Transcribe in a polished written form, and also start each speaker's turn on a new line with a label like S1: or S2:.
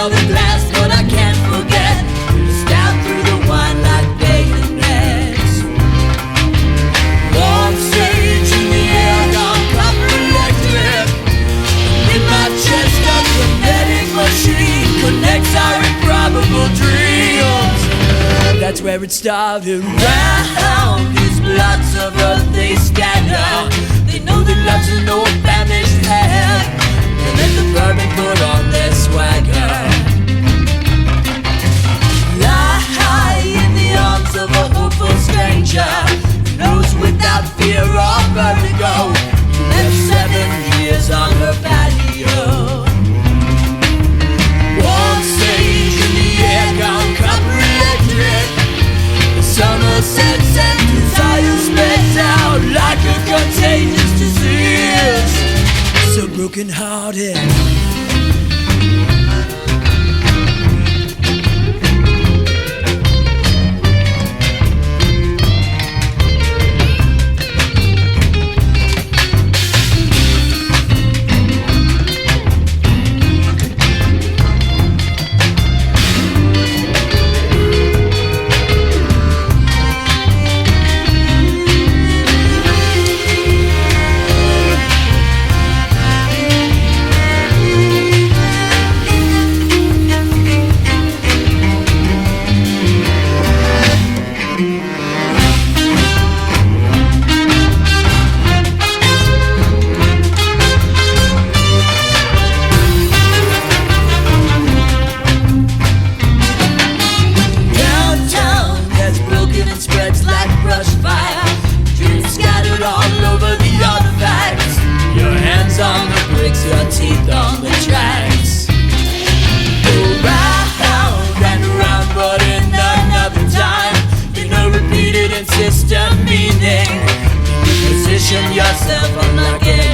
S1: of the glass, but I can't forget. Stab through the wine like bayonets. Warm sage in the air, gone copper electric. In my chest, a kinetic machine connects our improbable dreams. That's where it started. Round these bloods of earth they scatter. They know that love's an old famished head. They let the bourbon put on their swagger. Lie high in the arms of a hopeful stranger who knows without fear or vertigo. He left 7 years on her patio. Warm sage in the air, gone copper electric. The summer sets and desire spreads out like a contagious disease. So broken hearted. Your teeth on the tracks. Go round and round, but in another time, in a repeated and system meaning. You position yourself unlike it.